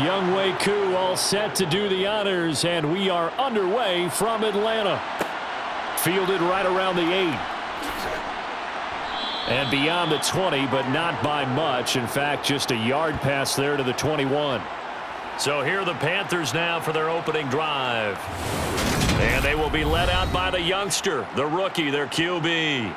Younghoe Koo all set to do the honors, and we are underway from Atlanta. Fielded right around the 8. And beyond the 20, but not by much. In fact, just a yard pass there to the 21. So here are the Panthers now for their opening drive. And they will be led out by the youngster, the rookie, their QB.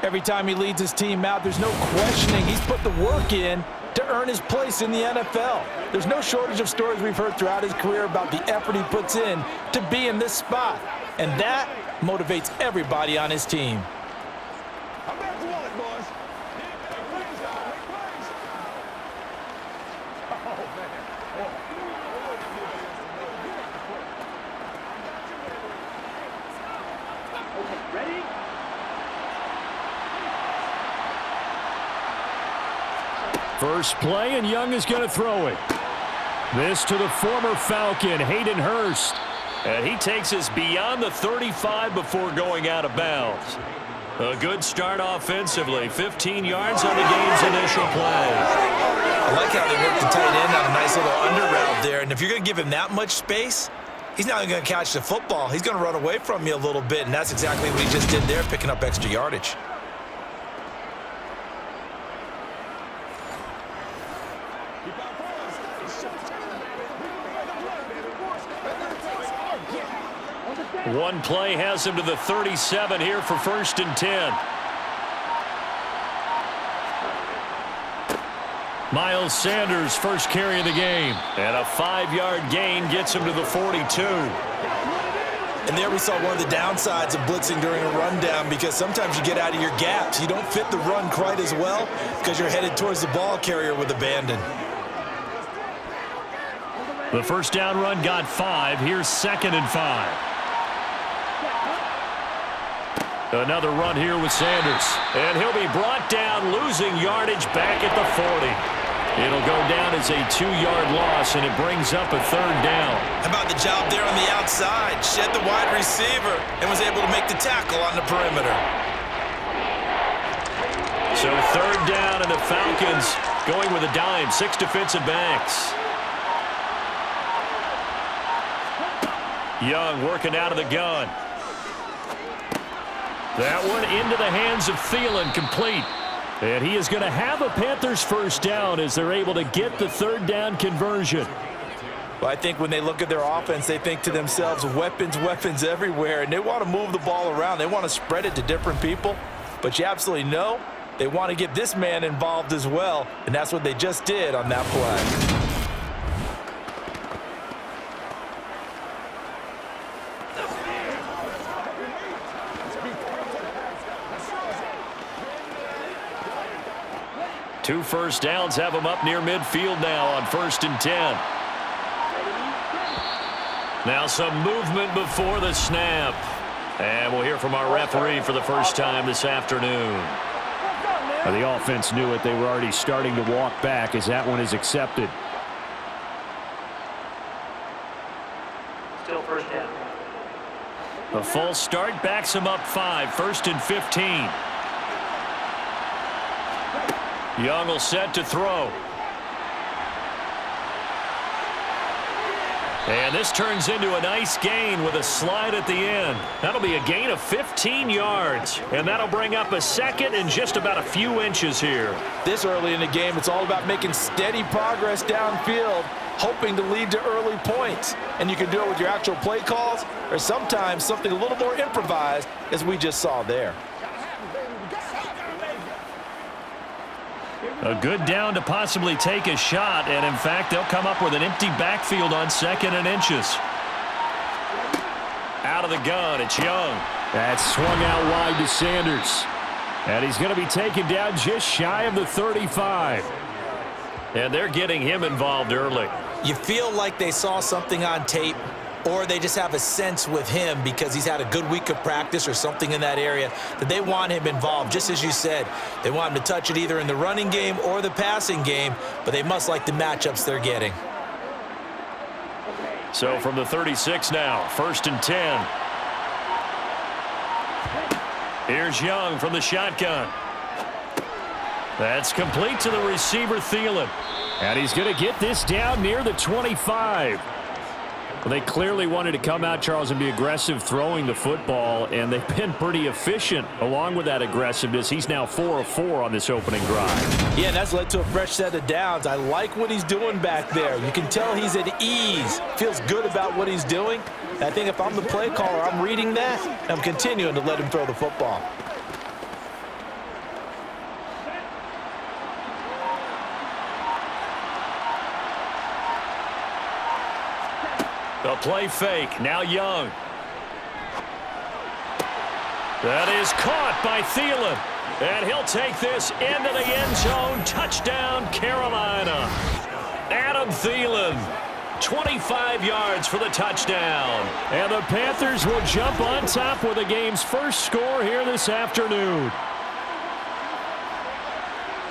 Every time he leads his team out, there's no questioning. He's put the work in to earn his place in the NFL. There's no shortage of stories we've heard throughout his career about the effort he puts in to be in this spot. And that motivates everybody on his team. First play, and Young is going to throw it. This to the former Falcon, Hayden Hurst. And he takes us beyond the 35 before going out of bounds. A good start offensively. 15 yards on the game's initial play. I like how they work the tight end on a nice little under route there. And if you're going to give him that much space, he's not going to catch the football. He's going to run away from you a little bit, and that's exactly what he just did there, picking up extra yardage. One play has him to the 37 here for 1st and 10. Miles Sanders first carry of the game. And a 5-yard gain gets him to the 42. And there we saw one of the downsides of blitzing during a rundown, because sometimes you get out of your gaps. You don't fit the run quite as well because you're headed towards the ball carrier with abandon. The first down run got 5. Here's 2nd and 5. Another run here with Sanders. And he'll be brought down, losing yardage back at the 40. It'll go down as a 2-yard loss, and it brings up a 3rd down. How about the job there on the outside? Shed the wide receiver and was able to make the tackle on the perimeter. So 3rd down, and the Falcons going with a dime. 6 defensive backs. Young working out of the gun. That one into the hands of Thielen, complete. And he is going to have a Panthers first down as they're able to get the 3rd down conversion. Well, I think when they look at their offense, they think to themselves, weapons, weapons everywhere, and they want to move the ball around. They want to spread it to different people. But you absolutely know they want to get this man involved as well, and that's what they just did on that play. Two first downs have him up near midfield now on 1st and 10. Now some movement before the snap. And we'll hear from our referee for the first time this afternoon. The offense knew it. They were already starting to walk back as that one is accepted. Still first down. A false start backs him up 5. 1st and 15. Young will set to throw. And this turns into a nice gain with a slide at the end. That'll be a gain of 15 yards. And that'll bring up a 2nd and just about a few inches here. This early in the game, it's all about making steady progress downfield, hoping to lead to early points. And you can do it with your actual play calls, or sometimes something a little more improvised, as we just saw there. A good down to possibly take a shot, and in fact, they'll come up with an empty backfield on 2nd and inches. Out of the gun, it's Young. That's swung out wide to Sanders. And he's going to be taken down just shy of the 35. And they're getting him involved early. You feel like they saw something on tape, or they just have a sense with him because he's had a good week of practice or something in that area that they want him involved. Just as you said, they want him to touch it either in the running game or the passing game, but they must like the matchups they're getting. So from the 36 now, 1st and 10. Here's Young from the shotgun. That's complete to the receiver, Thielen. And he's going to get this down near the 25. Well, they clearly wanted to come out, Charles, and be aggressive throwing the football, and they've been pretty efficient along with that aggressiveness. He's now 4 of 4 on this opening drive. Yeah, and that's led to a fresh set of downs. I like what he's doing back there. You can tell he's at ease, feels good about what he's doing. And I think if I'm the play caller, I'm reading that, and I'm continuing to let him throw the football. The play fake, now Young. That is caught by Thielen. And he'll take this into the end zone. Touchdown, Carolina. Adam Thielen, 25 yards for the touchdown. And the Panthers will jump on top with the game's first score here this afternoon.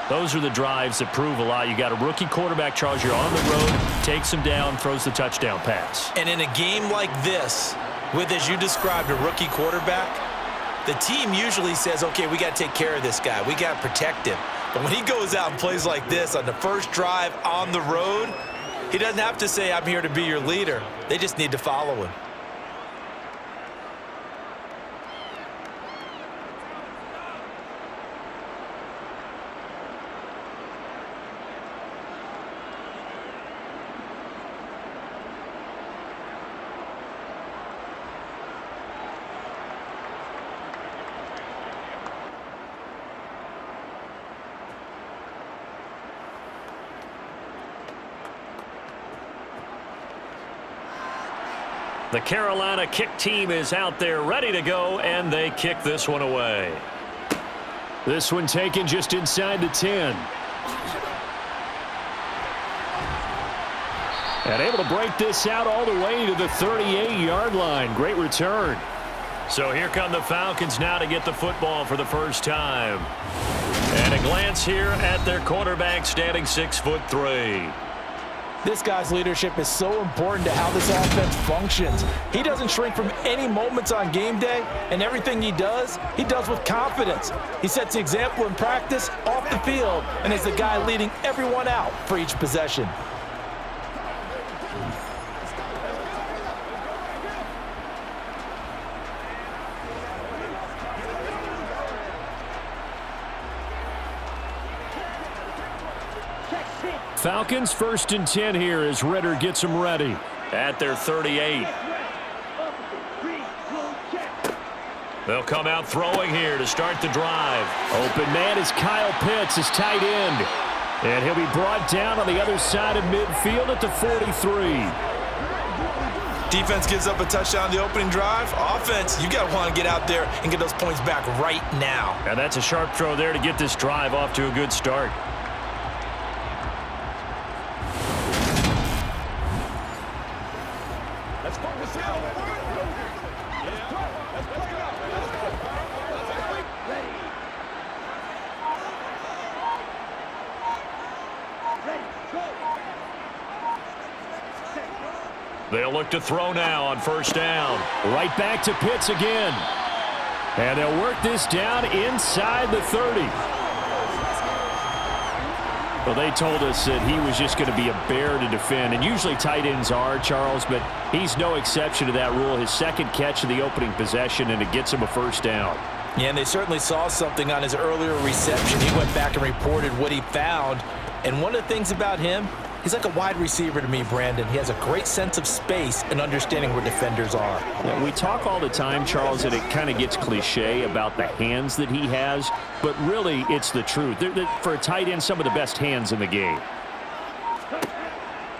Those are the drives that prove a lot. You got a rookie quarterback, Charles. You're on the road, takes him down, throws the touchdown pass. And in a game like this, with, as you described, a rookie quarterback, the team usually says, okay, we got to take care of this guy. We got to protect him. But when he goes out and plays like this on the first drive on the road, he doesn't have to say, I'm here to be your leader. They just need to follow him. The Carolina kick team is out there ready to go, and they kick this one away. This one taken just inside the 10. And able to break this out all the way to the 38-yard line. Great return. So here come the Falcons now to get the football for the first time. And a glance here at their quarterback, standing 6'3". This guy's leadership is so important to how this offense functions. He doesn't shrink from any moments on game day, and everything he does with confidence. He sets the example in practice, off the field, and is the guy leading everyone out for each possession. Falcons 1st and 10 here as Ritter gets them ready at their 38. They'll come out throwing here to start the drive. Open man is Kyle Pitts, his tight end. And he'll be brought down on the other side of midfield at the 43. Defense gives up a touchdown on the opening drive. Offense, you got to want to get out there and get those points back right now. And that's a sharp throw there to get this drive off to a good start. They'll look to throw now on first down. Right back to Pitts again. And they'll work this down inside the 30. Well, they told us that he was just going to be a bear to defend. And usually tight ends are, Charles, but he's no exception to that rule. His second catch of the opening possession, and it gets him a first down. Yeah, and they certainly saw something on his earlier reception. He went back and reported what he found. And one of the things about him, he's like a wide receiver to me, Brandon. He has a great sense of space and understanding where defenders are. Yeah, we talk all the time, Charles, and it kind of gets cliche about the hands that he has, but really it's the truth. For a tight end, some of the best hands in the game.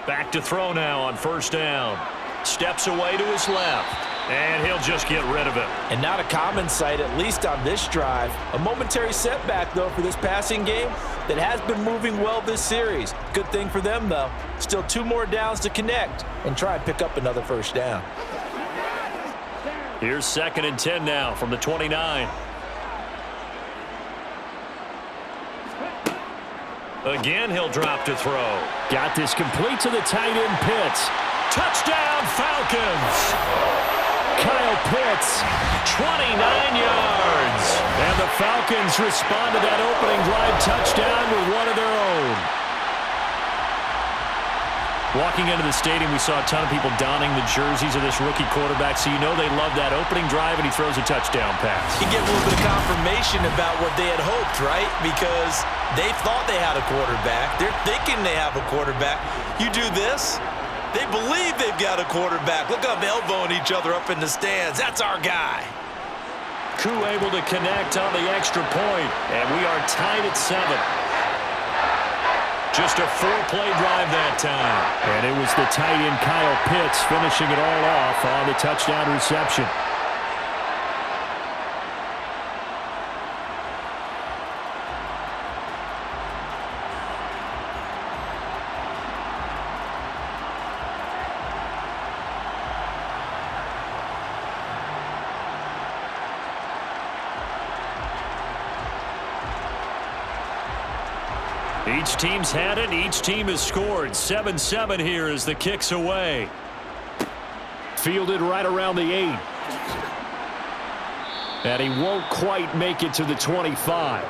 Back to throw now on first down. Steps away to his left. And he'll just get rid of it. And not a common sight, at least on this drive. A momentary setback, though, for this passing game that has been moving well this series. Good thing for them, though. Still 2 more downs to connect and try and pick up another first down. Here's 2nd and 10 now from the 29. Again, he'll drop to throw. Got this complete to the tight end, Pitts. Touchdown, Falcons! Kyle Pitts, 29 yards. And the Falcons respond to that opening drive touchdown with one of their own. Walking into the stadium, we saw a ton of people donning the jerseys of this rookie quarterback, so you know they love that opening drive, and he throws a touchdown pass. You get a little bit of confirmation about what they had hoped, right? Because they thought they had a quarterback. They're thinking they have a quarterback. You do this, they believe they've got a quarterback. Look up, elbowing each other up in the stands. That's our guy. Koo able to connect on the extra point, and we are tied at 7. Just a 4-play drive that time. And it was the tight end Kyle Pitts finishing it all off on the touchdown reception. Each team's had it. Each team has scored. 7-7 here as the kick's away. Fielded right around the 8. And he won't quite make it to the 25.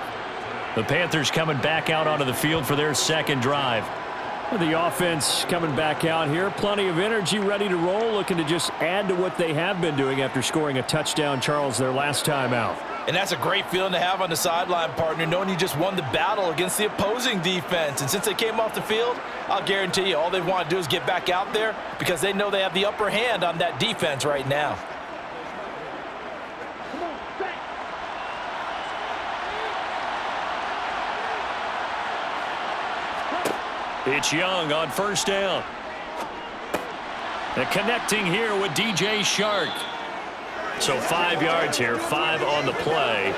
The Panthers coming back out onto the field for their second drive. The offense coming back out here. Plenty of energy, ready to roll, looking to just add to what they have been doing after scoring a touchdown, Charles, their last time out. And that's a great feeling to have on the sideline, partner, knowing you just won the battle against the opposing defense. And since they came off the field, I'll guarantee you all they want to do is get back out there because they know they have the upper hand on that defense right now. It's Young on first down. And connecting here with DJ Shark. So 5 yards here, 5 on the play,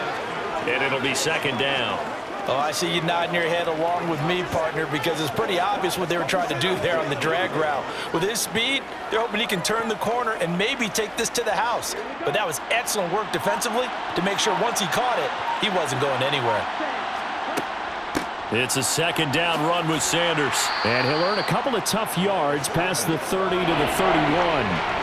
and it'll be second down. Oh, I see you nodding your head along with me, partner, because it's pretty obvious what they were trying to do there on the drag route. With his speed, they're hoping he can turn the corner and maybe take this to the house. But that was excellent work defensively to make sure once he caught it, he wasn't going anywhere. It's a second down run with Sanders. And he'll earn a couple of tough yards past the 30 to the 31.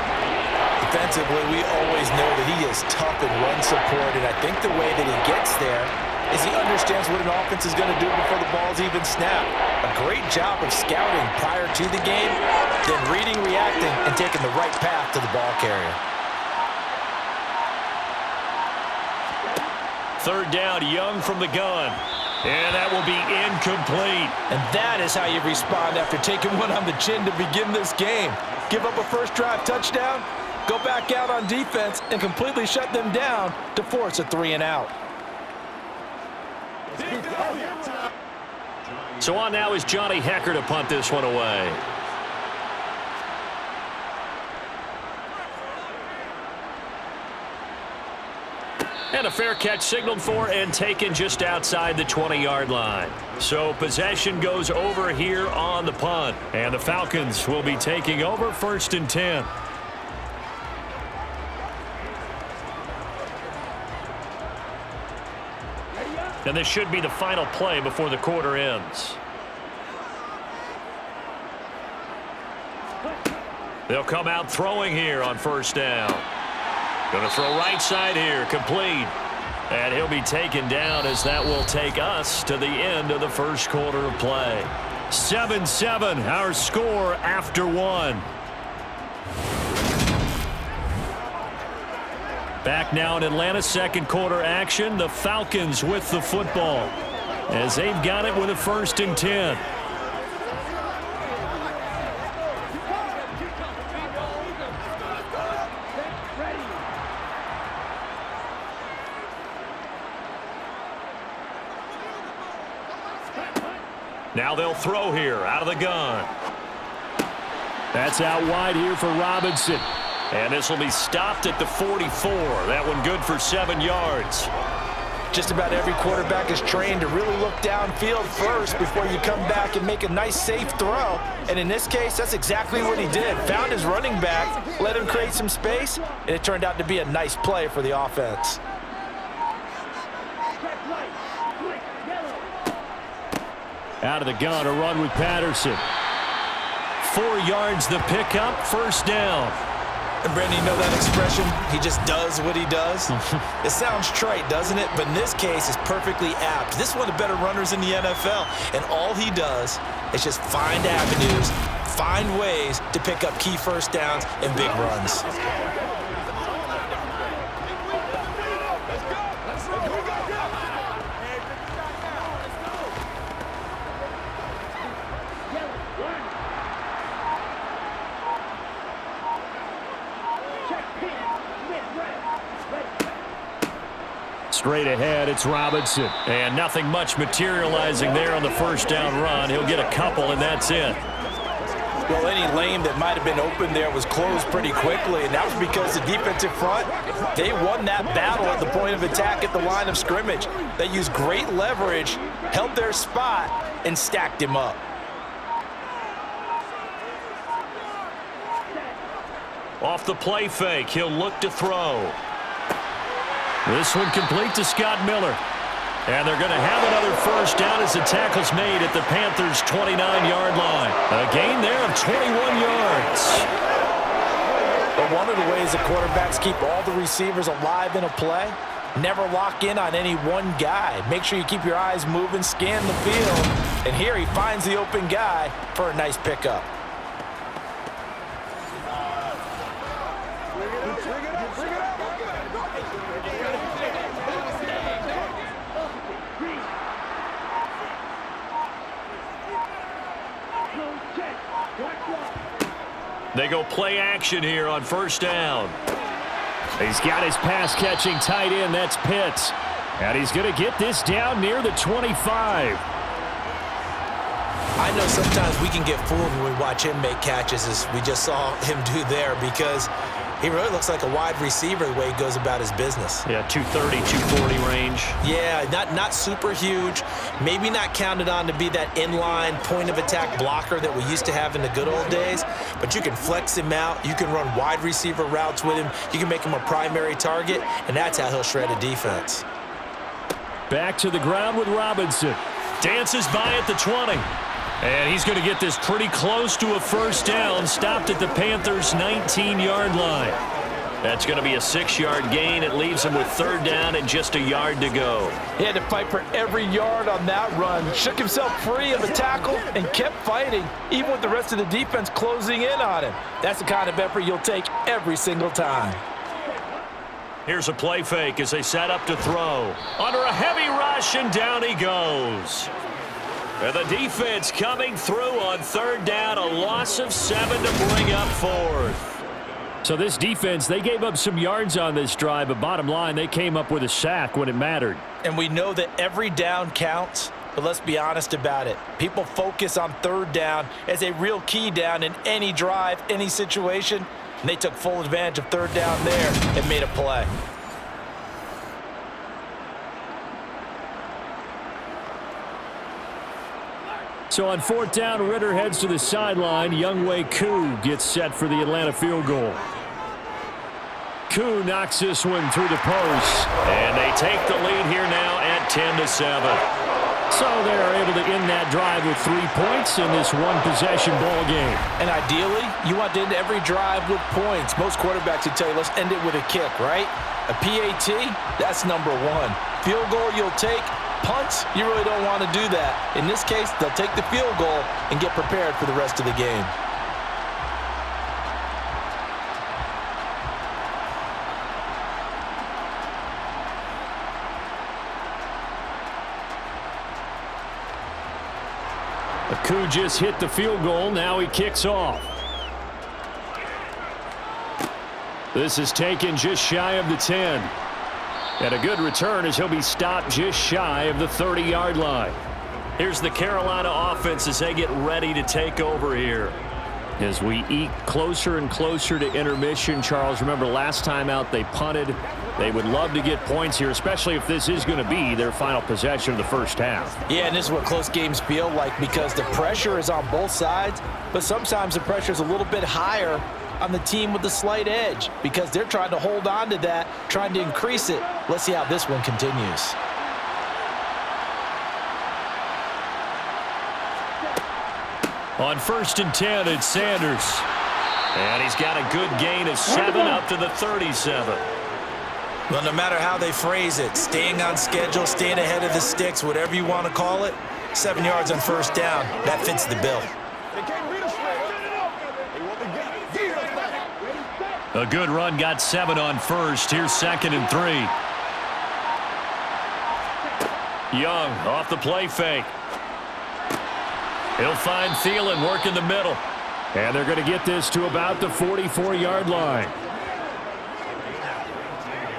Defensively, we always know that he is tough in run support, and I think the way that he gets there is he understands what an offense is going to do before the ball's even snapped. A great job of scouting prior to the game, then reading, reacting, and taking the right path to the ball carrier. Third down, Young from the gun. And that will be incomplete. And that is how you respond after taking one on the chin to begin this game. Give up a first drive touchdown, go back out on defense, and completely shut them down to force a 3-and-out. So on now is Johnny Hecker to punt this one away. And a fair catch signaled for and taken just outside the 20-yard line. So possession goes over here on the punt. And the Falcons will be taking over 1st and 10. And this should be the final play before the quarter ends. They'll come out throwing here on first down. Going to throw right side here, complete. And he'll be taken down as that will take us to the end of the first quarter of play. 7-7, our score after 1. Back now in Atlanta, second quarter action. The Falcons with the football as they've got it with a 1st and 10. Now they'll throw here out of the gun. That's out wide here for Robinson. And this will be stopped at the 44. That one good for 7 yards. Just about every quarterback is trained to really look downfield first before you come back and make a nice, safe throw. And in this case, that's exactly what he did. Found his running back, let him create some space, and it turned out to be a nice play for the offense. Out of the gun, a run with Patterson. 4 yards the pickup, 1st down. And Brandon, you know that expression? He just does what he does. It sounds trite, doesn't it? But in this case, it's perfectly apt. This is one of the better runners in the NFL. And all he does is just find avenues, find ways to pick up key first downs and big runs. Straight ahead, it's Robinson. And nothing much materializing there on the first down run. He'll get a couple, and that's it. Well, any lane that might have been open there was closed pretty quickly, and that was because the defensive front, they won that battle at the point of attack at the line of scrimmage. They used great leverage, held their spot, and stacked him up. Off the play fake, he'll look to throw. This one complete to Scott Miller. And they're going to have another first down as the tackle's made at the Panthers' 29-yard line. A gain there of 21 yards. But one of the ways the quarterbacks keep all the receivers alive in a play, never lock in on any one guy. Make sure you keep your eyes moving, scan the field. And here he finds the open guy for a nice pickup. They go play action here on first down. He's got his pass-catching tight end. That's Pitts. And he's going to get this down near the 25. I know sometimes we can get fooled when we watch him make catches, as we just saw him do there, because he really looks like a wide receiver the way he goes about his business. Yeah, 230, 240 range. Yeah, not super huge. Maybe not counted on to be that inline point-of-attack blocker that we used to have in the good old days, but you can flex him out. You can run wide receiver routes with him. You can make him a primary target, and that's how he'll shred a defense. Back to the ground with Robinson. Dances by at the 20. And he's going to get this pretty close to a first down, stopped at the Panthers' 19-yard line. That's going to be a 6-yard gain. It leaves him with third down and just a yard to go. He had to fight for every yard on that run. Shook himself free of a tackle and kept fighting, even with the rest of the defense closing in on him. That's the kind of effort you'll take every single time. Here's a play fake as they set up to throw. Under a heavy rush, and down he goes. And the defense coming through on third down, a loss of 7 to bring up fourth. So this defense, they gave up some yards on this drive, but bottom line, they came up with a sack when it mattered. And we know that every down counts, but let's be honest about it. People focus on third down as a real key down in any drive, any situation, and they took full advantage of third down there and made a play. So on fourth down, Ritter heads to the sideline. Younghoe Koo gets set for the Atlanta field goal. Koo knocks this one through the post. And they take the lead here now at 10-7. So they're able to end that drive with 3 points in this one-possession ball game. And ideally, you want to end every drive with points. Most quarterbacks would tell you, let's end it with a kick, right? A PAT, that's number one. Field goal you'll take. Punts, you really don't want to do that. In this case, they'll take the field goal and get prepared for the rest of the game. Koo just hit the field goal. Now he kicks off. This is taken just shy of the 10. And a good return as he'll be stopped just shy of the 30-yard line. Here's the Carolina offense as they get ready to take over here. As we eke closer and closer to intermission, Charles, remember last time out they punted. They would love to get points here, especially if this is going to be their final possession of the first half. Yeah, and this is what close games feel like because the pressure is on both sides, but sometimes the pressure is a little bit higher on the team with the slight edge because they're trying to hold on to that, trying to increase it. Let's see how this one continues. On 1st and 10, it's Sanders. And he's got a good gain of 7 up to the 37. Well, no matter how they phrase it, staying on schedule, staying ahead of the sticks, whatever you want to call it, 7 yards on first down, that fits the bill. A good run, got 7 on first. Here's 2nd and 3. Young off the play fake. He'll find Thielen working the middle. And they're going to get this to about the 44-yard line.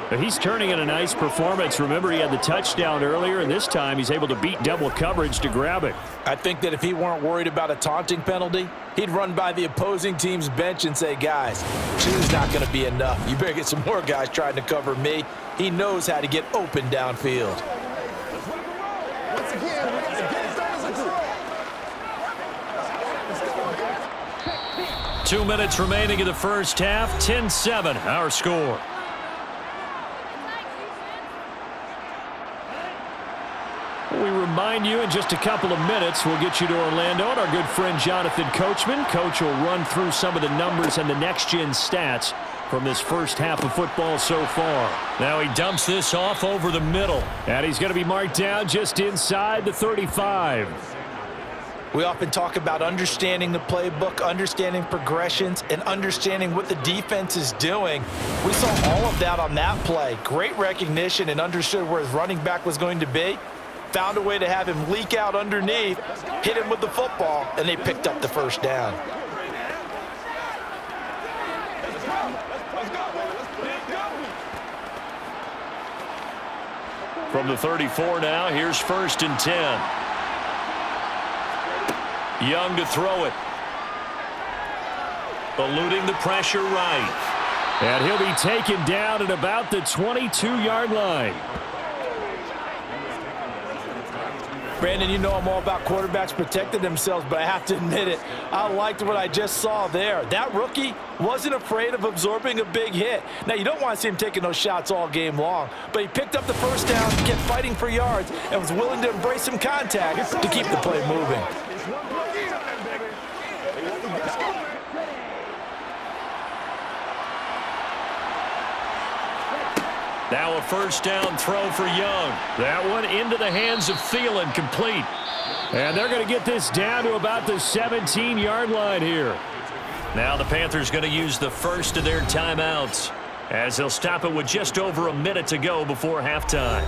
But he's turning in a nice performance. Remember, he had the touchdown earlier, and this time he's able to beat double coverage to grab it. I think that if he weren't worried about a taunting penalty, he'd run by the opposing team's bench and say, guys, two's not going to be enough. You better get some more guys trying to cover me. He knows how to get open downfield. 2 minutes remaining in the first half. 10-7, our score. We remind you in just a couple of minutes we'll get you to Orlando and our good friend Jonathan Coachman. Coach will run through some of the numbers and the next-gen stats from this first half of football so far. Now he dumps this off over the middle. And he's going to be marked down just inside the 35. We often talk about understanding the playbook, understanding progressions, and understanding what the defense is doing. We saw all of that on that play. Great recognition and understood where his running back was going to be. Found a way to have him leak out underneath, hit him with the football, and they picked up the first down. From the 34 now, here's 1st and 10. Young to throw it. Eluding the pressure right. And he'll be taken down at about the 22-yard line. Brandon, you know I'm all about quarterbacks protecting themselves, but I have to admit it, I liked what I just saw there. That rookie wasn't afraid of absorbing a big hit. Now, you don't want to see him taking those shots all game long, but he picked up the first down, kept fighting for yards, and was willing to embrace some contact to keep the play moving. Now a first down throw for Young. That one into the hands of Thielen, complete. And they're going to get this down to about the 17-yard line here. Now the Panthers going to use the first of their timeouts as they'll stop it with just over a minute to go before halftime.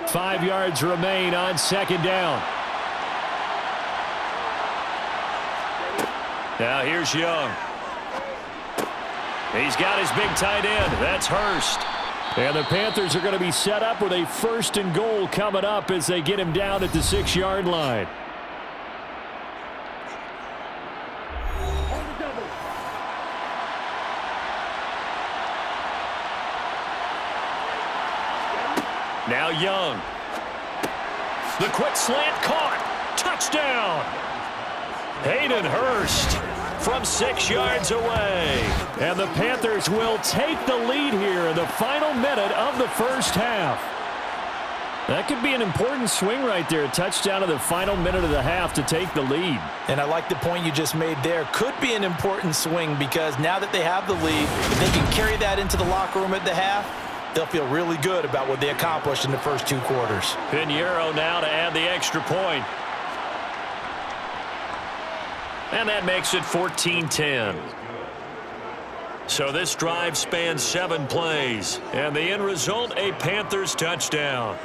Five yards remain on second down. Now here's Young. He's got his big tight end. That's Hurst. And the Panthers are going to be set up with a 1st and goal coming up as they get him down at the 6-yard line. Now Young. The quick slant caught. Touchdown. Hayden Hurst from 6 yards away. And the Panthers will take the lead here in the final minute of the first half. That could be an important swing right there. A touchdown in the final minute of the half to take the lead. And I like the point you just made there. Could be an important swing because now that they have the lead, if they can carry that into the locker room at the half, they'll feel really good about what they accomplished in the first 2 quarters. Pinheiro now to add the extra point. And that makes it 14-10. So this drive spans 7 plays. And the end result, a Panthers touchdown.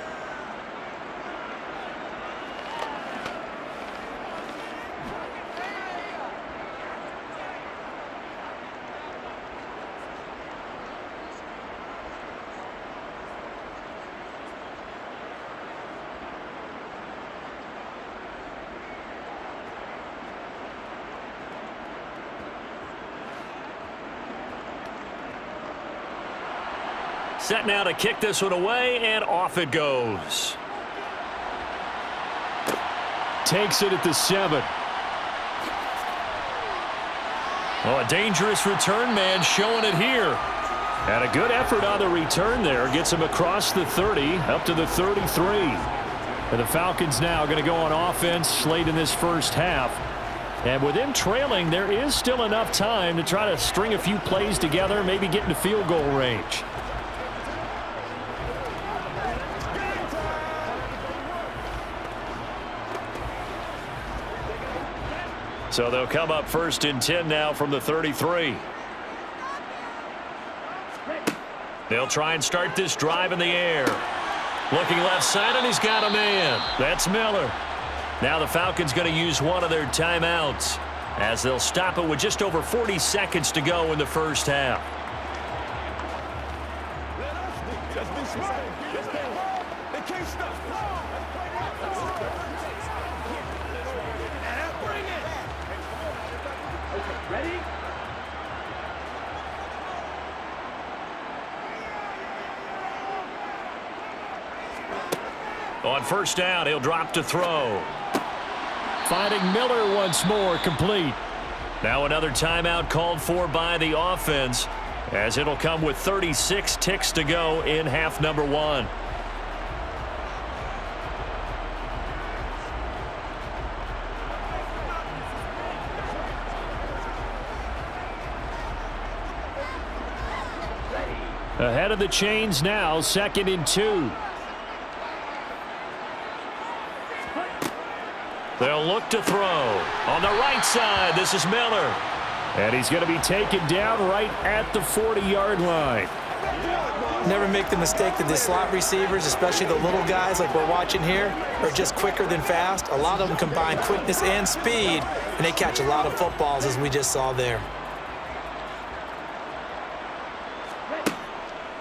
Set now to kick this one away, and off it goes. Takes it at the 7. Oh, a dangerous return man showing it here. And a good effort on the return there. Gets him across the 30, up to the 33. And the Falcons now going to go on offense late in this first half. And with them trailing, there is still enough time to try to string a few plays together, maybe get into field goal range. So they'll come up 1st and 10 now from the 33. They'll try and start this drive in the air. Looking left side, and he's got a man. That's Miller. Now the Falcons going to use one of their timeouts as they'll stop it with just over 40 seconds to go in the first half. On 1st down, he'll drop to throw. Finding Miller once more, complete. Now another timeout called for by the offense, as it'll come with 36 ticks to go in half number 1. Ahead of the chains now, 2nd and 2. They'll look to throw. On the right side, this is Miller. And he's going to be taken down right at the 40-yard line. Never make the mistake that the slot receivers, especially the little guys like we're watching here, are just quicker than fast. A lot of them combine quickness and speed, and they catch a lot of footballs, as we just saw there.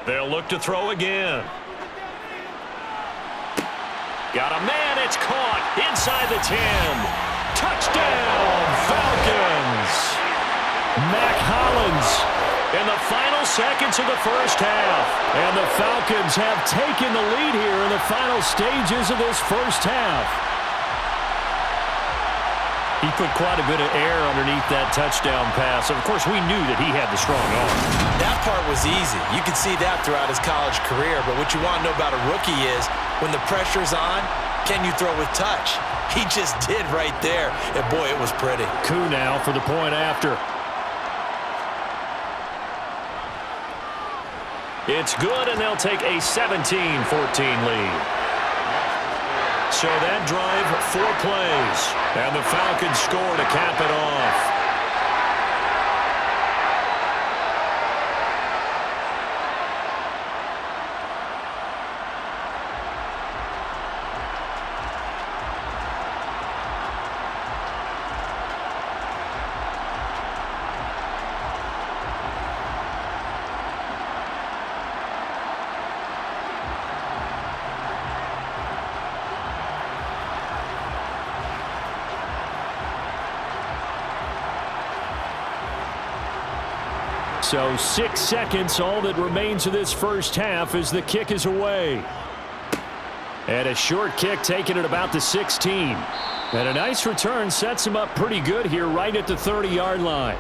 They'll look to throw again. Got a man, it's caught inside the 10. Touchdown, Falcons. Mac Hollins in the final seconds of the first half. And the Falcons have taken the lead here in the final stages of this first half. He put quite a bit of air underneath that touchdown pass. Of course, we knew that he had the strong arm. That part was easy. You could see that throughout his college career. But what you want to know about a rookie is, when the pressure's on, can you throw with touch? He just did right there. And, boy, it was pretty. Coup now for the point after. It's good, and they'll take a 17-14 lead. So that drive, 4 plays. And the Falcons score to cap it off. So 6 seconds, all that remains of this first half as the kick is away. And a short kick taken at about the 16. And a nice return sets him up pretty good here right at the 30-yard line.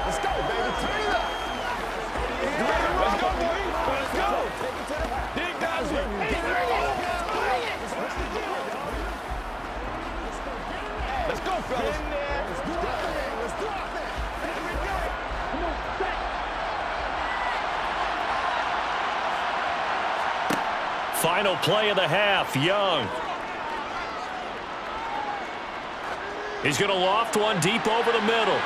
Let's go, baby. Turn it up. Let's go, boy. Let's go. Dig guys with me. Let's go, fellas. Final play of the half, Young. He's going to loft one deep over the middle.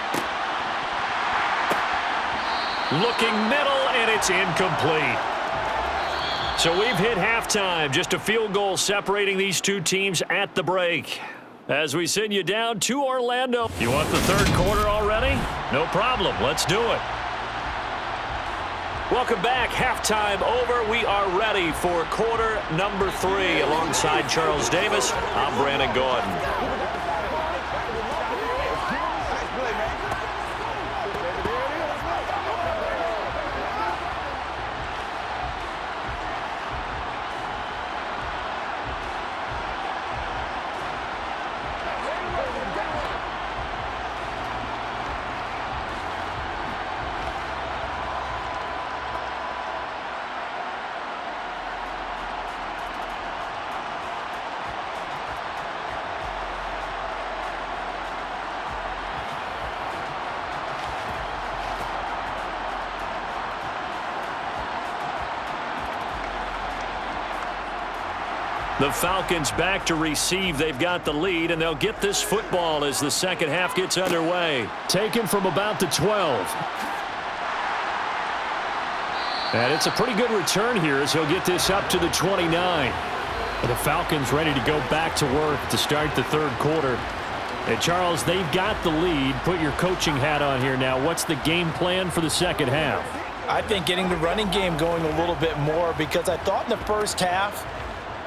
Looking middle, and it's incomplete. So we've hit halftime. Just a field goal separating these two teams at the break. As we send you down to Orlando. You want the third quarter already? No problem. Let's do it. Welcome back. Halftime over. We are ready for quarter number 3. Alongside Charles Davis, I'm Brandon Gordon. The Falcons back to receive. They've got the lead, and they'll get this football as the second half gets underway. Taken from about the 12. And it's a pretty good return here as he'll get this up to the 29. The Falcons ready to go back to work to start the third quarter. And Charles, they've got the lead. Put your coaching hat on here now. What's the game plan for the second half? I think getting the running game going a little bit more, because I thought in the first half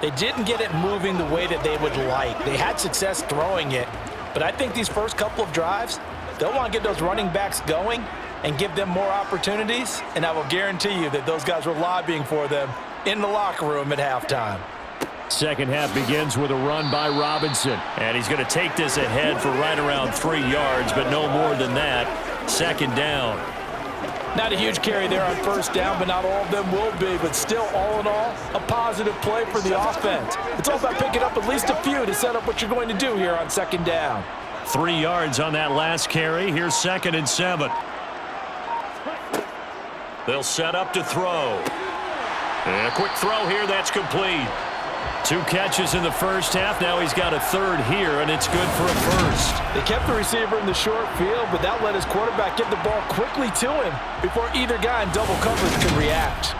they didn't get it moving the way that they would like. They had success throwing it, but I think these first couple of drives, they'll want to get those running backs going and give them more opportunities, and I will guarantee you that those guys were lobbying for them in the locker room at halftime. Second half begins with a run by Robinson, and he's going to take this ahead for right around 3 yards, but no more than that. Second down. Not a huge carry there on first down, but not all of them will be. But still, all in all, a positive play for the offense. It's all about picking up at least a few to set up what you're going to do here on second down. 3 yards on that last carry. Here's 2nd and 7. They'll set up to throw. And a quick throw here. That's complete. 2 catches in the first half. Now he's got a third here, and it's good for a first. They kept the receiver in the short field, but that let his quarterback get the ball quickly to him before either guy in double coverage could react.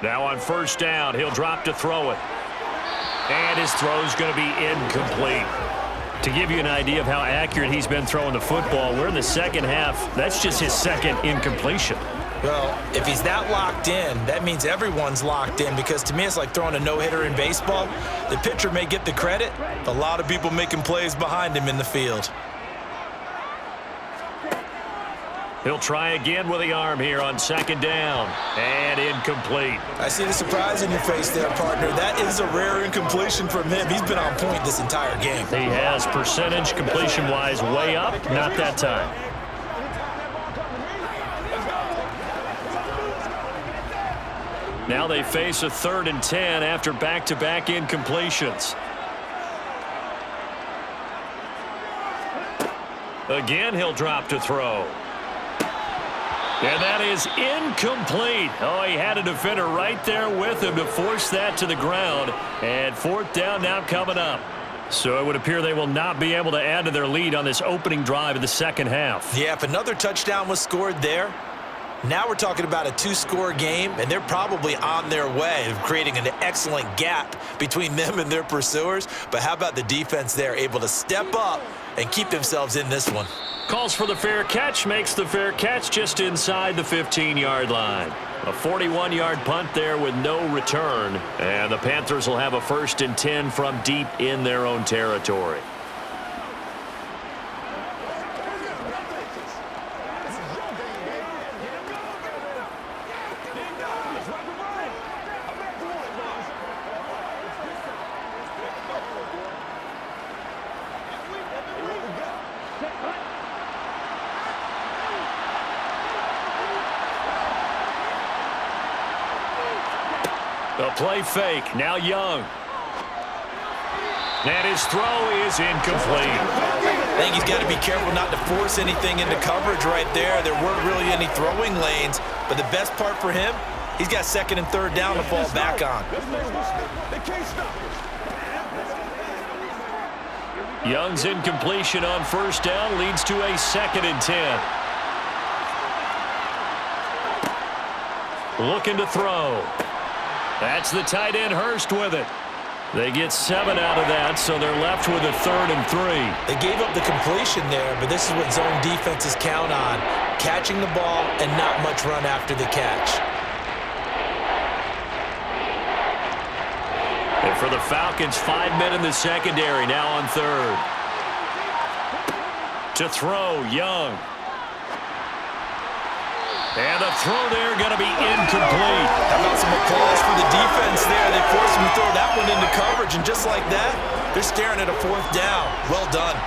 Now on first down, he'll drop to throw it. And his throw's going to be incomplete. To give you an idea of how accurate he's been throwing the football, we're in the second half. That's just his second incompletion. Well, if he's that locked in, that means everyone's locked in, because to me it's like throwing a no-hitter in baseball. The pitcher may get the credit, a lot of people making plays behind him in the field. He'll try again with the arm here on second down. And incomplete. I see the surprise in your face there, partner. That is a rare incompletion from him. He's been on point this entire game. He has, percentage completion-wise way up. Not that time. Now they face a 3rd and 10 after back-to-back incompletions. Again, he'll drop to throw. And that is incomplete. Oh, he had a defender right there with him to force that to the ground. And 4th down now coming up. So it would appear they will not be able to add to their lead on this opening drive of the second half. Yeah, if another touchdown was scored there, now we're talking about a 2-score game, and they're probably on their way of creating an excellent gap between them and their pursuers. But how about the defense there, able to step up and keep themselves in this one? Calls for the fair catch, makes the fair catch just inside the 15-yard line. A 41-yard punt there with no return. And the Panthers will have a 1st and 10 from deep in their own territory. The play fake, now Young. And his throw is incomplete. I think he's got to be careful not to force anything into coverage right there. There weren't really any throwing lanes, but the best part for him, he's got 2nd and 3rd down to fall back on. Young's incompletion on first down leads to a 2nd and 10. Looking to throw. That's the tight end Hurst with it. They get 7 out of that, so they're left with a 3rd and 3. They gave up the completion there, but this is what zone defenses count on. Catching the ball and not much run after the catch. And for the Falcons, 5 men in the secondary, now on 3rd. To throw, Young. And the throw there going to be incomplete. How about some applause for the defense there? They forced him to throw that one into coverage, and just like that, they're staring at a 4th down. Well done.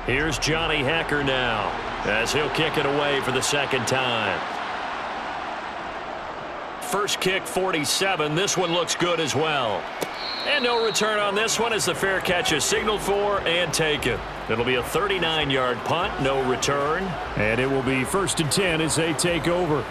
Here's Johnny Hecker now as he'll kick it away for the second time. First kick, 47. This one looks good as well. And no return on this one as the fair catch is signaled for and taken. It'll be a 39-yard punt, no return. And it will be 1st and 10 as they take over.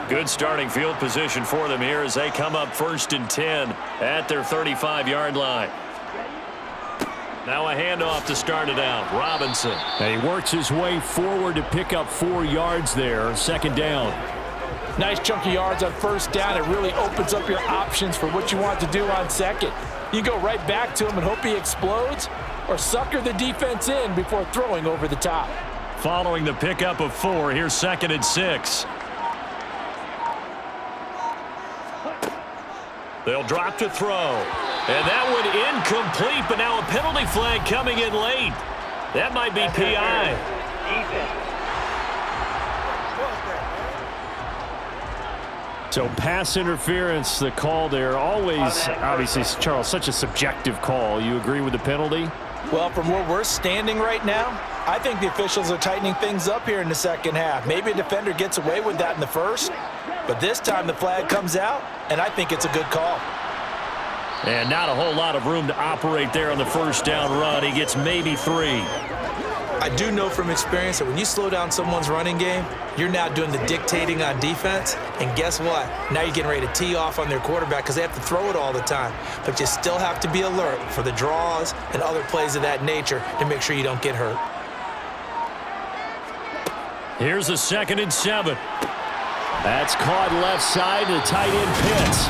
Good starting field position for them here as they come up 1st and 10 at their 35-yard line. Now a handoff to start it out. Robinson. And he works his way forward to pick up 4 yards there. Second down. Nice chunky yards on first down. It really opens up your options for what you want to do on second. You go right back to him and hope he explodes, or sucker the defense in before throwing over the top. Following the pickup of 4, here's 2nd and 6. They'll drop to throw. And that one incomplete, but now a penalty flag coming in late. That might be PI. So pass interference, the call there. Always, obviously, Charles, such a subjective call. You agree with the penalty? Well, from where we're standing right now, I think the officials are tightening things up here in the second half. Maybe a defender gets away with that in the first, but this time the flag comes out, and I think it's a good call. And not a whole lot of room to operate there on the first down run. He gets maybe 3. I do know from experience that when you slow down someone's running game, you're now doing the dictating on defense, and guess what? Now you're getting ready to tee off on their quarterback because they have to throw it all the time. But you still have to be alert for the draws and other plays of that nature to make sure you don't get hurt. Here's a 2nd and 7. That's caught left side to the tight end Pitts.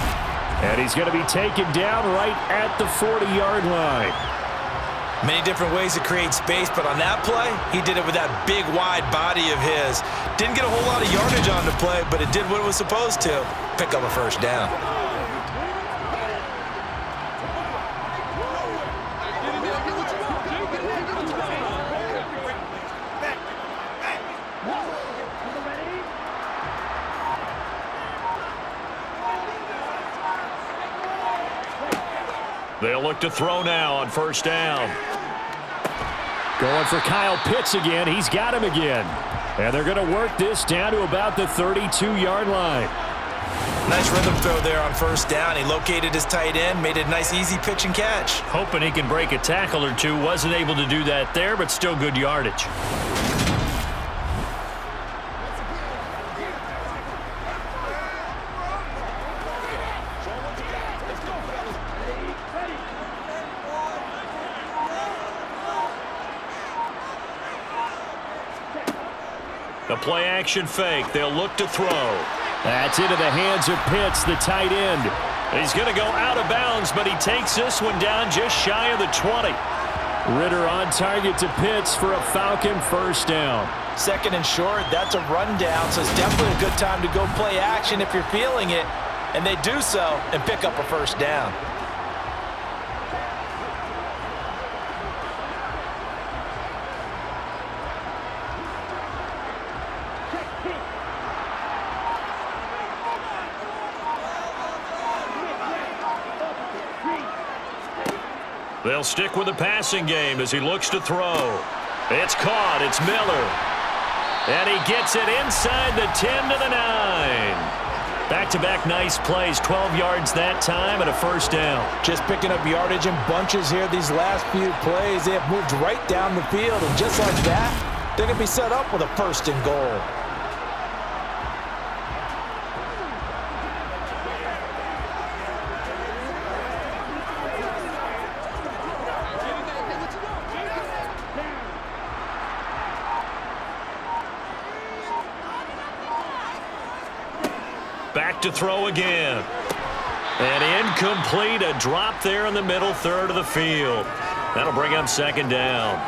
And he's going to be taken down right at the 40-yard line. Many different ways to create space, but on that play, he did it with that big, wide body of his. Didn't get a whole lot of yardage on the play, but it did what it was supposed to. Pick up a first down. They'll look to throw now on first down. Going for Kyle Pitts again. He's got him again. And they're going to work this down to about the 32-yard line. Nice rhythm throw there on first down. He located his tight end, made it a nice easy pitch and catch. Hoping he can break a tackle or two. Wasn't able to do that there, but still good yardage. The play-action fake. They'll look to throw. That's into the hands of Pitts, the tight end. He's going to go out of bounds, but he takes this one down just shy of the 20. Ritter on target to Pitts for a Falcon first down. 2nd and short, that's a rundown, so it's definitely a good time to go play action if you're feeling it. And they do so and pick up a first down. They'll stick with the passing game as he looks to throw. It's caught. It's Miller. And he gets it inside the 10 to the 9. Back-to-back nice plays. 12 yards that time and a first down. Just picking up yardage in bunches here these last few plays. They have moved right down the field, and just like that, they're going to be set up with a 1st and goal. Back to throw again. And incomplete. A drop there in the middle third of the field. That'll bring up 2nd down.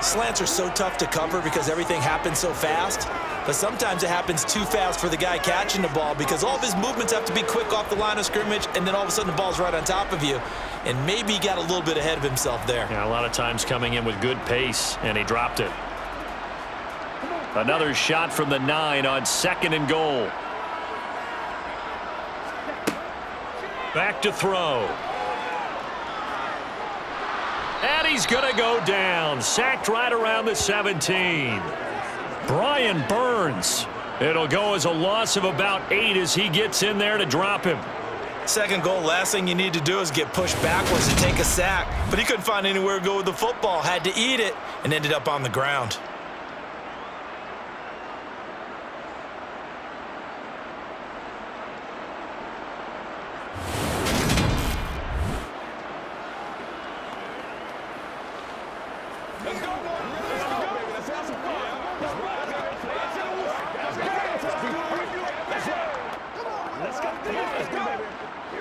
Slants are so tough to cover because everything happens so fast, but sometimes it happens too fast for the guy catching the ball because all of his movements have to be quick off the line of scrimmage, and then all of a sudden the ball's right on top of you, and maybe he got a little bit ahead of himself there. Yeah, a lot of times coming in with good pace, and he dropped it. Another shot from the 9 on 2nd and goal. Back to throw. And he's going to go down. Sacked right around the 17. Brian Burns. It'll go as a loss of about 8 as he gets in there to drop him. 2nd goal, last thing you need to do is get pushed backwards and take a sack. But he couldn't find anywhere to go with the football. Had to eat it and ended up on the ground.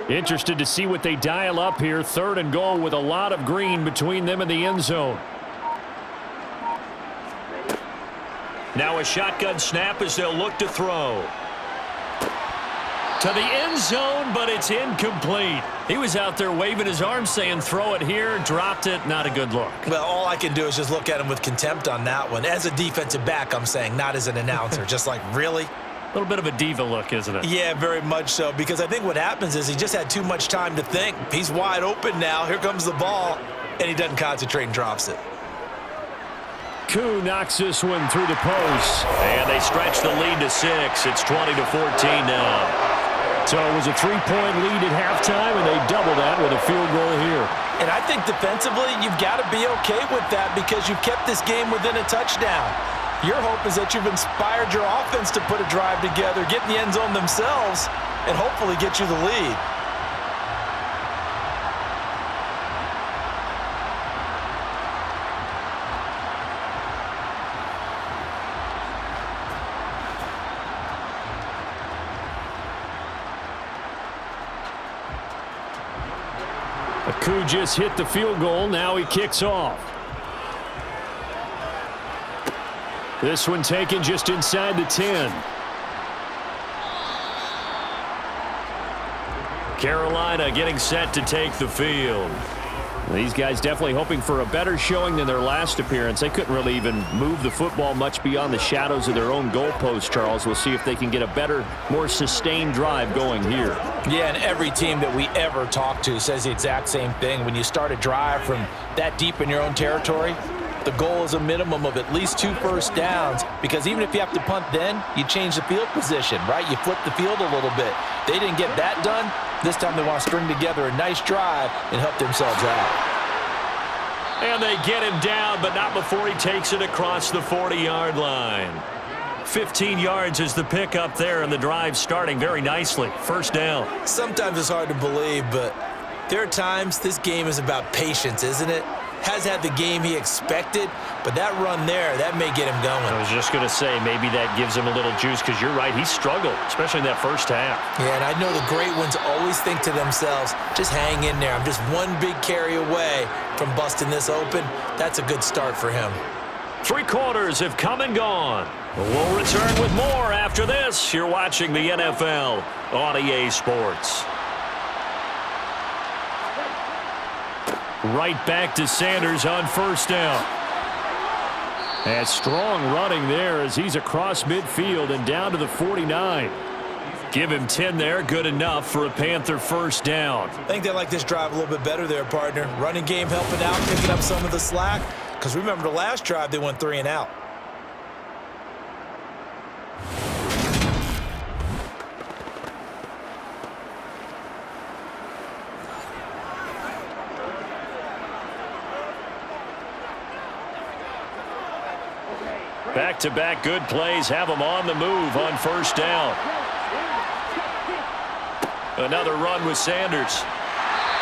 Interested to see what they dial up here. 3rd and goal with a lot of green between them and the end zone. Now a shotgun snap as they'll look to throw. To the end zone, but it's incomplete. He was out there waving his arms saying throw it here, dropped it, not a good look. Well, all I can do is just look at him with contempt on that one. As a defensive back, I'm saying, not as an announcer. Just like, really? A little bit of a diva look, isn't it? Yeah, very much so, because I think what happens is he just had too much time to think. He's wide open now. Here comes the ball, and he doesn't concentrate and drops it. Koo knocks this one through the post. And they stretch the lead to 6. It's 20-14 now. So it was a 3-point lead at halftime, and they double that with a field goal here. And I think defensively, you've got to be okay with that because you've kept this game within a touchdown. Your hope is that you've inspired your offense to put a drive together, get in the end zone themselves, and hopefully get you the lead. Koo just hit the field goal. Now he kicks off. This one taken just inside the 10. Carolina getting set to take the field. These guys definitely hoping for a better showing than their last appearance. They couldn't really even move the football much beyond the shadows of their own goalpost, Charles. We'll see if they can get a better, more sustained drive going here. Yeah, and every team that we ever talk to says the exact same thing. When you start a drive from that deep in your own territory, the goal is a minimum of at least 2 first downs, because even if you have to punt then, you change the field position, right? You flip the field a little bit. They didn't get that done. This time they want to string together a nice drive and help themselves out. And they get him down, but not before he takes it across the 40-yard line. 15 yards is the pickup there, and the drive starting very nicely. First down. Sometimes it's hard to believe, but there are times this game is about patience, isn't it? Has had the game he expected, but that run there, that may get him going. I was just going to say, maybe that gives him a little juice, because you're right, he struggled, especially in that first half. Yeah, and I know the great ones always think to themselves, just hang in there. I'm just one big carry away from busting this open. That's a good start for him. 3 quarters have come and gone. We'll return with more after this. You're watching the NFL on EA Sports. Right back to Sanders on first down. And strong running there as he's across midfield and down to the 49. Give him 10 there, good enough for a Panther first down. I think they like this drive a little bit better there, partner. Running game helping out, picking up some of the slack. Because remember, the last drive, they went 3 and out. Back-to-back good plays have them on the move on first down. Another run with Sanders.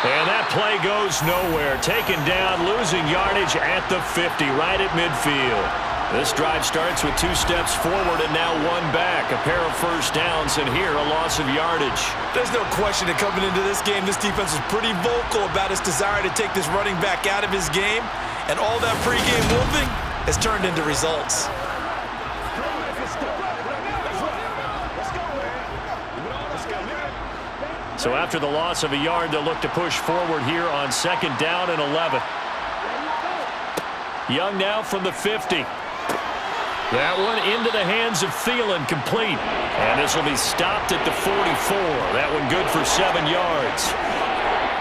And that play goes nowhere. Taken down, losing yardage at the 50, right at midfield. This drive starts with 2 steps forward and now 1 back. A pair of first downs, and here a loss of yardage. There's no question that coming into this game, this defense was pretty vocal about its desire to take this running back out of his game. And all that pregame wolfing has turned into results. So after the loss of a yard, they'll look to push forward here on 2nd down and 11. Young now from the 50. That one into the hands of Thielen, complete. And this will be stopped at the 44. That one good for 7 yards.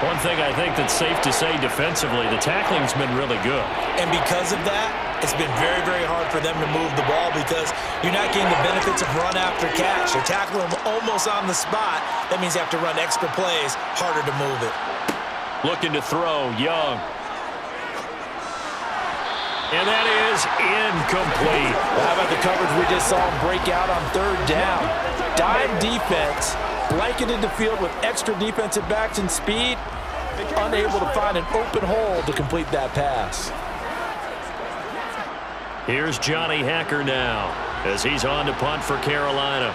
One thing I think that's safe to say defensively, the tackling's been really good. And because of that, it's been very, very hard for them to move the ball because you're not getting the benefits of run after catch. They're tackling them almost on the spot. That means you have to run extra plays, harder to move it. Looking to throw, Young. And that is incomplete. How about the coverage we just saw him break out on 3rd down? Dime defense, blanketed the field with extra defensive backs and speed, unable to find an open hole to complete that pass. Here's Johnny Hacker now as he's on to punt for Carolina.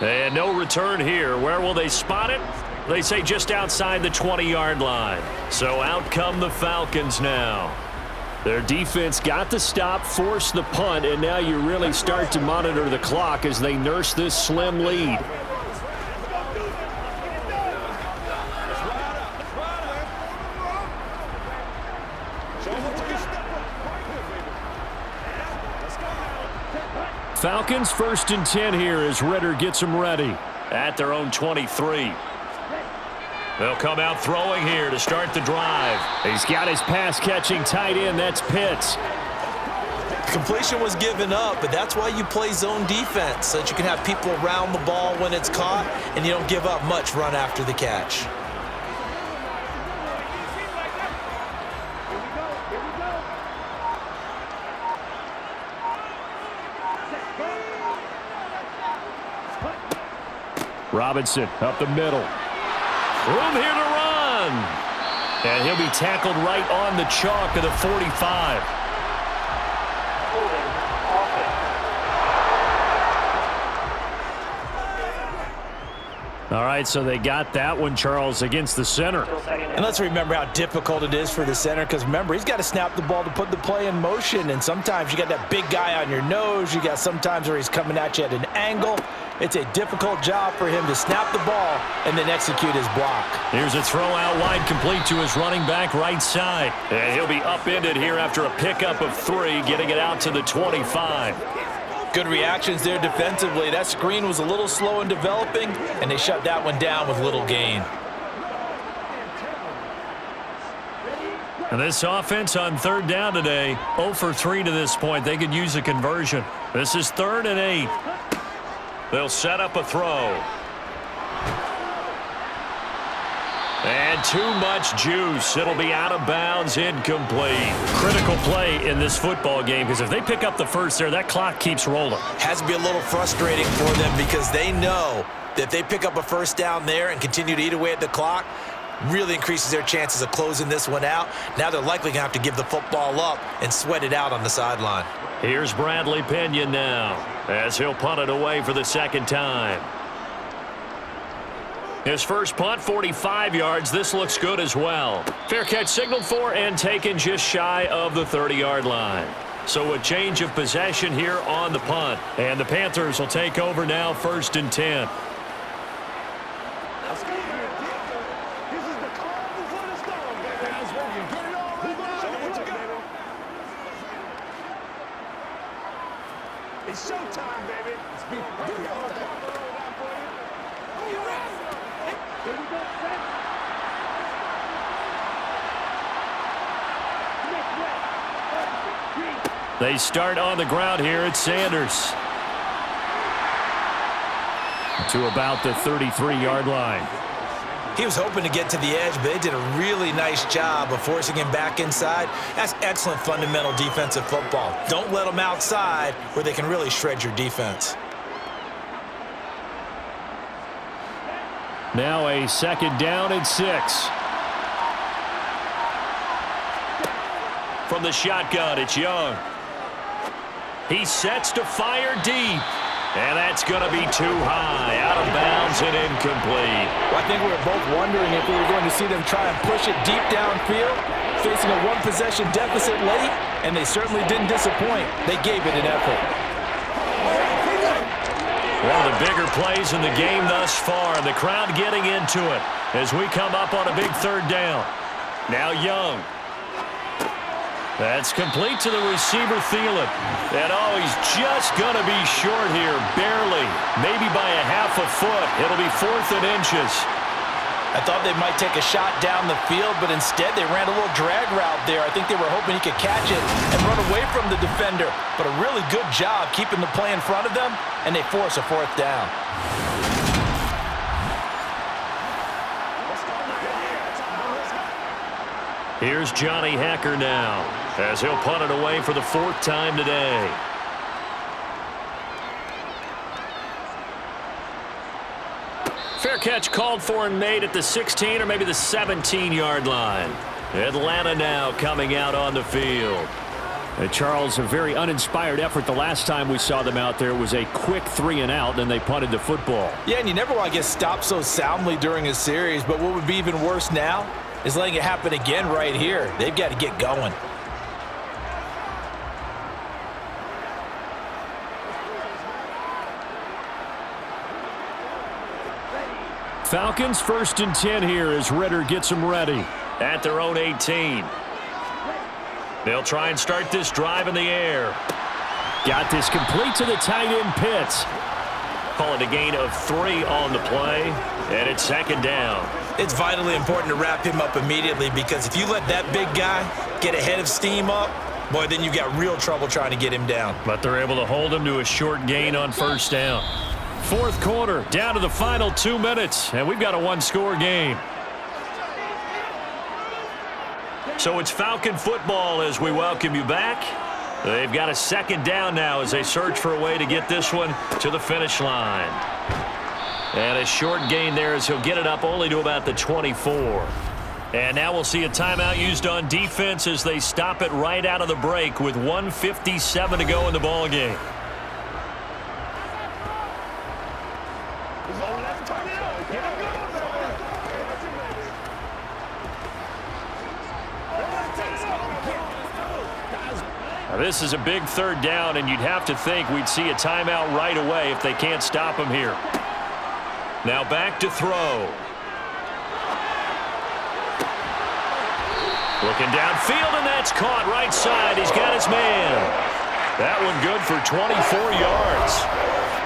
And no return here. Where will they spot it? They say just outside the 20-yard line. So out come the Falcons now. Their defense got the stop, forced the punt, and now you really start to monitor the clock as they nurse this slim lead. Falcons 1st and 10 here as Ritter gets them ready at their own 23. They'll come out throwing here to start the drive. He's got his pass-catching tight end. That's Pitts. Completion was given up, but that's why you play zone defense, so that you can have people around the ball when it's caught, and you don't give up much run after the catch. Robinson up the middle. Room here to run. And he'll be tackled right on the chalk of the 45. All right, so they got that one, Charles, against the center. And let's remember how difficult it is for the center because, remember, he's got to snap the ball to put the play in motion, and sometimes you got that big guy on your nose. You got sometimes where he's coming at you at an angle. It's a difficult job for him to snap the ball and then execute his block. Here's a throw out wide, complete to his running back right side. And he'll be upended here after a pickup of 3, getting it out to the 25. Good reactions there defensively. That screen was a little slow in developing, and they shut that one down with little gain. And this offense on 3rd down today, 0 for 3 to this point. They could use a conversion. This is 3rd and 8. They'll set up a throw. And too much juice. It'll be out of bounds, incomplete. Critical play in this football game because if they pick up the first there, that clock keeps rolling. Has to be a little frustrating for them because they know that if they pick up a first down there and continue to eat away at the clock, really increases their chances of closing this one out. Now they're likely going to have to give the football up and sweat it out on the sideline. Here's Bradley Pinion now as he'll punt it away for the 2nd time. His first punt, 45 yards. This looks good as well. Fair catch signaled for and taken just shy of the 30-yard line. So a change of possession here on the punt. And the Panthers will take over now, 1st and 10. It's showtime, baby. They start on the ground here at Sanders. To about the 33-yard line. He was hoping to get to the edge, but they did a really nice job of forcing him back inside. That's excellent fundamental defensive football. Don't let them outside where they can really shred your defense. Now a 2nd down and 6. From the shotgun, it's Young. He sets to fire deep. And that's going to be too high, out of bounds and incomplete. Well, I think we were both wondering if we were going to see them try and push it deep downfield, facing a one-possession deficit late, and they certainly didn't disappoint. They gave it an effort. One of the bigger plays in the game thus far. The crowd getting into it as we come up on a big third down. Now Young. That's complete to the receiver, Thielen. And he's just going to be short here, barely. Maybe by a half a foot. It'll be 4th and inches. I thought they might take a shot down the field, but instead they ran a little drag route there. I think they were hoping he could catch it and run away from the defender. But a really good job keeping the play in front of them, and they force a 4th down. Here's Johnny Hacker now, as he'll punt it away for the 4th time today. Fair catch called for and made at the 16 or maybe the 17-yard line. Atlanta now coming out on the field. Charles, a very uninspired effort the last time we saw them out there. It was a quick 3-and-out, and they punted the football. Yeah, and you never want to get stopped so soundly during a series, but what would be even worse now is letting it happen again right here. They've got to get going. Falcons 1st and 10 here as Ritter gets them ready. At their own 18. They'll try and start this drive in the air. Got this complete to the tight end Pitts. Call it a gain of 3 on the play, and it's 2nd down. It's vitally important to wrap him up immediately, because if you let that big guy get ahead of steam up, boy, then you've got real trouble trying to get him down. But they're able to hold him to a short gain on 1st down. 4th quarter, down to the final 2 minutes, and we've got a 1-score game. So it's Falcon football as we welcome you back. They've got a 2nd down now as they search for a way to get this one to the finish line. And a short gain there as he'll get it up only to about the 24. And now we'll see a timeout used on defense as they stop it right out of the break with 1:57 to go in the ballgame. Now this is a big 3rd down, and you'd have to think we'd see a timeout right away if they can't stop him here. Now back to throw. Looking downfield, and that's caught right side. He's got his man. That one good for 24 yards.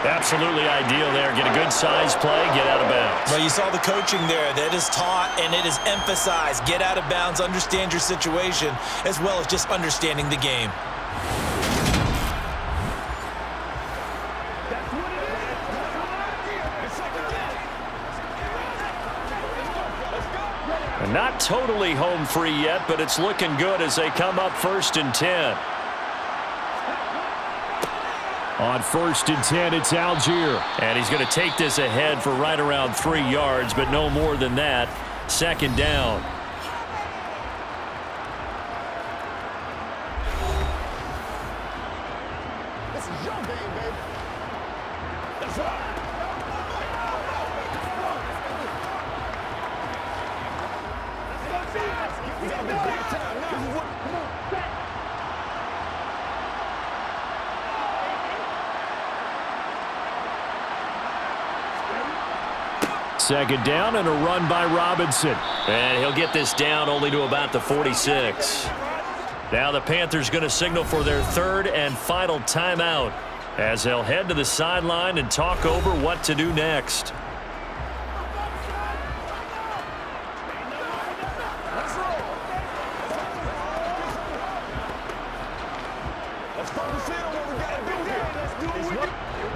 Absolutely ideal there. Get a good size play, get out of bounds. Well, you saw the coaching there. That is taught and it is emphasized. Get out of bounds, understand your situation, as well as just understanding the game. Not totally home free yet, but it's looking good as they come up 1st and 10. On 1st and 10, it's Algier. And he's going to take this ahead for right around 3 yards, but no more than that. 2nd down. This is your game, baby. That's right. Second down and a run by Robinson. And he'll get this down only to about the 46. Now the Panthers going to signal for their 3rd and final timeout as they'll head to the sideline and talk over what to do next.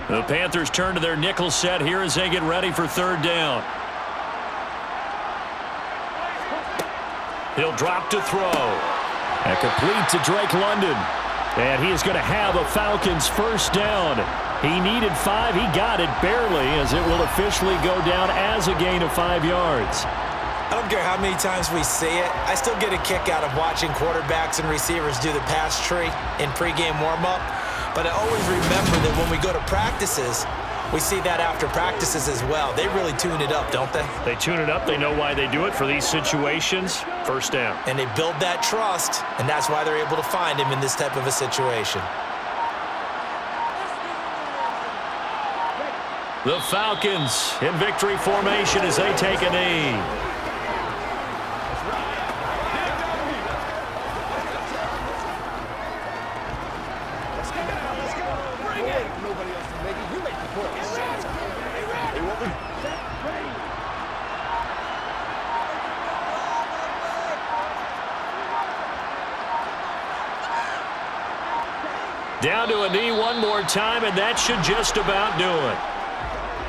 The Panthers turn to their nickel set here as they get ready for 3rd down. He'll drop to throw. And complete to Drake London. And he is going to have a Falcons 1st down. He needed 5. He got it barely, as it will officially go down as a gain of 5 yards. I don't care how many times we say it, I still get a kick out of watching quarterbacks and receivers do the pass tree in pregame warm-up. But I always remember that when we go to practices, we see that after practices as well. They really tune it up, don't they? They tune it up. They know why they do it for these situations. First down. And they build that trust, and that's why they're able to find him in this type of a situation. The Falcons in victory formation as they take a knee. Down to a knee one more time, and that should just about do it.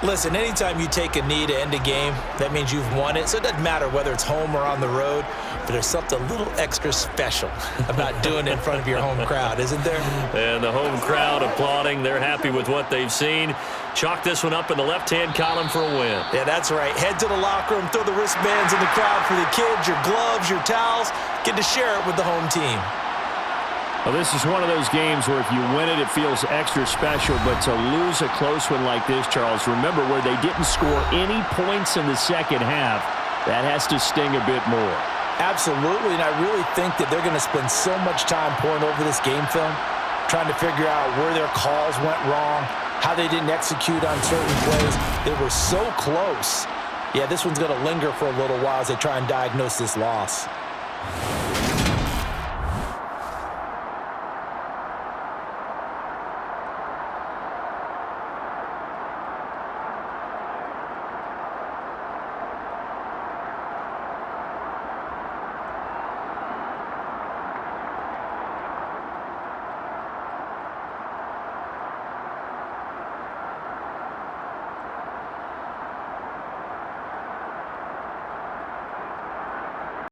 Listen, anytime you take a knee to end a game, that means you've won it. So it doesn't matter whether it's home or on the road, but there's something a little extra special about doing it in front of your home crowd, isn't there? And the home crowd applauding. They're happy with what they've seen. Chalk this one up in the left-hand column for a win. Yeah, that's right. Head to the locker room, throw the wristbands in the crowd for the kids, your gloves, your towels. Get to share it with the home team. Well, this is one of those games where if you win it, it feels extra special. But to lose a close one like this, Charles, remember where they didn't score any points in the second half, that has to sting a bit more. Absolutely, and I really think that they're going to spend so much time pouring over this game film, trying to figure out where their calls went wrong, how they didn't execute on certain plays. They were so close. Yeah, this one's going to linger for a little while as they try and diagnose this loss.